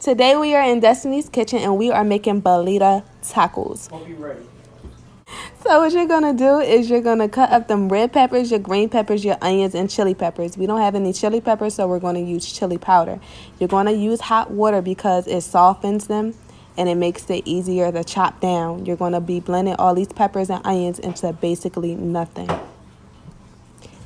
Today we are in Destiny's kitchen and we are making Birria tacos. Hope you're ready. So what you're gonna do is you're gonna cut up them red peppers, your green peppers, your onions, and chili peppers. We don't have any chili peppers, so we're gonna use chili powder. You're gonna use hot water because it softens them and it makes it easier to chop down. You're gonna be blending all these peppers and onions into basically nothing.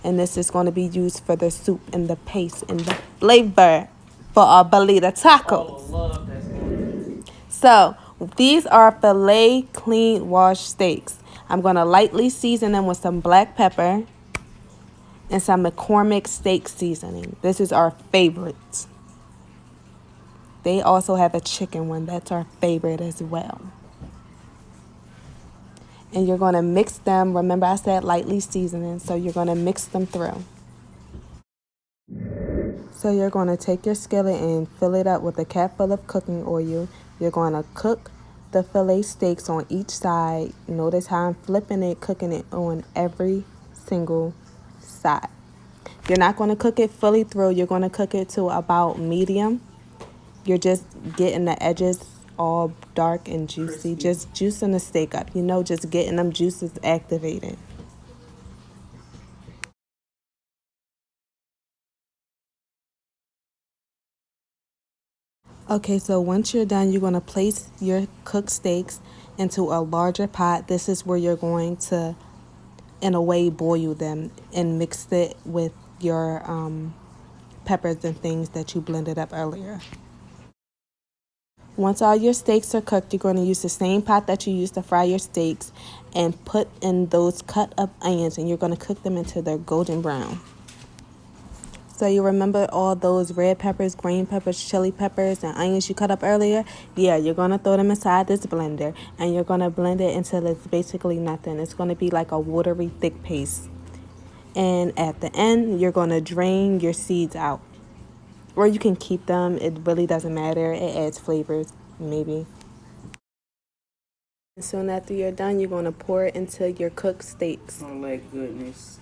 And this is gonna be used for the soup and the paste and the flavor for our Birria tacos. Love that's going. So these are filet clean washed steaks. I'm going to lightly season them with some black pepper and some McCormick steak seasoning. This is our favorite. They also have a chicken one. That's our favorite as well. And you're going to mix them. Remember I said lightly seasoning, so you're going to mix them through. So you're going to take your skillet and fill it up with a cap full of cooking oil. You're going to cook the filet steaks on each side. Notice how I'm flipping it, cooking it on every single side. You're not going to cook it fully through. You're going to cook it to about medium. You're just getting the edges all dark and juicy. Crispy. Just juicing the steak up. You know, just getting them juices activated. Okay, so once you're done, you're going to place your cooked steaks into a larger pot. This is where you're going to, in a way, boil them and mix it with your peppers and things that you blended up earlier. Once all your steaks are cooked, you're going to use the same pot that you used to fry your steaks and put in those cut up onions, and you're going to cook them until they're golden brown. So you remember all those red peppers, green peppers, chili peppers, and onions you cut up earlier? Yeah, you're going to throw them inside this blender, and you're going to blend it until it's basically nothing. It's going to be like a watery, thick paste. And at the end, you're going to drain your seeds out. Or you can keep them. It really doesn't matter. It adds flavors, maybe. And soon after you're done, you're going to pour it into your cooked steaks. Oh, like goodness.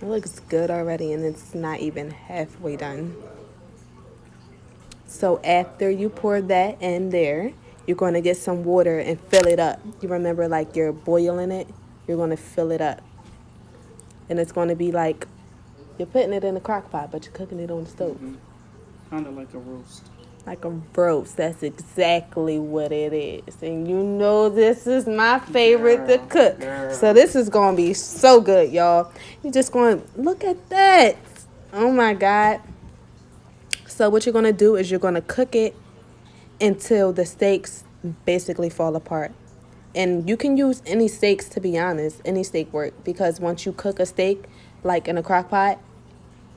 It looks good already, and it's not even halfway done. So after you pour that in there, you're going to get some water and fill it up. You remember, like, you're boiling it. You're going to fill it up. And it's going to be like you're putting it in a crock pot, but you're cooking it on the stove. Mm-hmm. Kind of like a roast. Like a roast. That's exactly what it is. And you know this is my favorite to cook. Girl. So this is going to be so good, y'all. You're just going to look at that. Oh, my God. So what you're going to do is you're going to cook it until the steaks basically fall apart. And you can use any steaks, to be honest. Any steak work. Because once you cook a steak, like in a crock pot,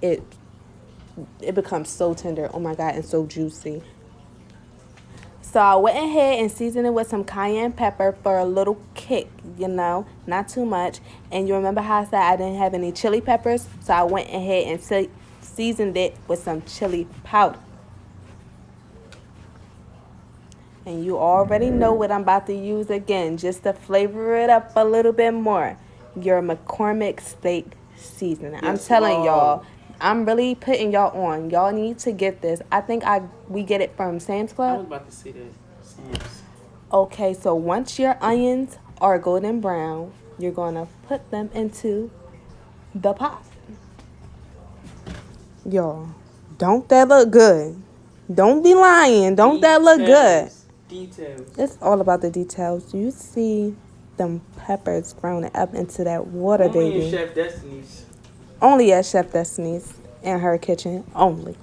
it becomes so tender, oh my God, and so juicy. So I went ahead and seasoned it with some cayenne pepper for a little kick, you know, not too much. And you remember how I said I didn't have any chili peppers? So I went ahead and seasoned it with some chili powder. And you already know what I'm about to use again, just to flavor it up a little bit more. Your McCormick steak seasoning. Yes, I'm telling Lord. y'all. I'm really putting y'all on. Y'all need to get this. I think we get it from Sam's I Club. was about to say that. Sam's. Okay, so once your onions are golden brown, you're going to put them into the pot. Y'all, don't that look good? Don't be lying. Don't that look good? Details. It's all about the details. You see them peppers browning up into that water, Only baby. in Chef Destiny's. Only at Chef Destiny's in her kitchen, only.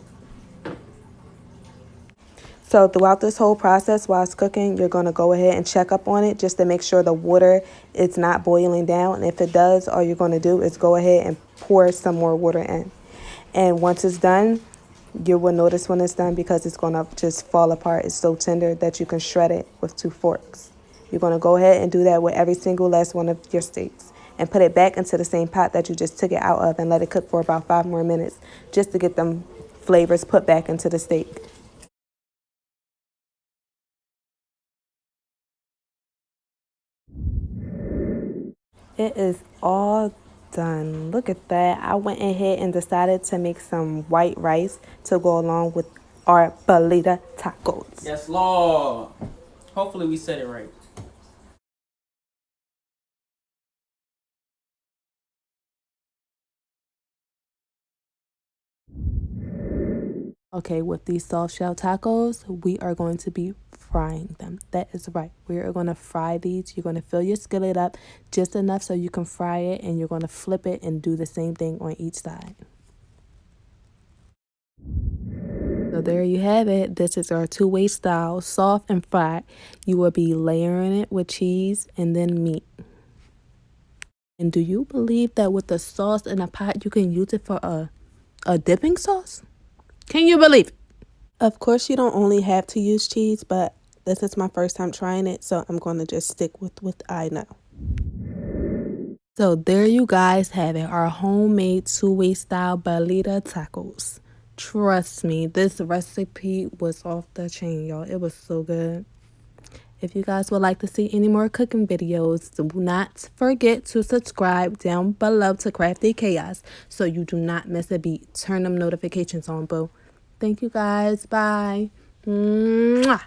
So throughout this whole process while it's cooking, you're going to go ahead and check up on it just to make sure the water is not boiling down. And if it does, all you're going to do is go ahead and pour some more water in. And once it's done, you will notice when it's done because it's going to just fall apart. It's so tender that you can shred it with 2 forks. You're going to go ahead and do that with every single last one of your steaks. And put it back into the same pot that you just took it out of and let it cook for about 5 more minutes just to get them flavors put back into the steak. It is all done. Look at that. I went ahead and decided to make some white rice to go along with our burrito tacos. Yes, Lord. Hopefully we said it right. Okay, with these soft shell tacos, we are going to be frying them. That is right. We are going to fry these. You're going to fill your skillet up just enough so you can fry it, and you're going to flip it and do the same thing on each side. So there you have it. This is our two-way style, soft and fried. You will be layering it with cheese and then meat. And do you believe that with the sauce in a pot, you can use it for a dipping sauce? Can you believe it? Of course, you don't only have to use cheese, but this is my first time trying it, so I'm going to just stick with what I know. So there you guys have it, our homemade two-way style burrito tacos. Trust me, this recipe was off the chain, y'all. It was so good. If you guys would like to see any more cooking videos, do not forget to subscribe down below to Crafty Chaos so you do not miss a beat. Turn them notifications on, boo. Thank you guys. Bye. Mwah.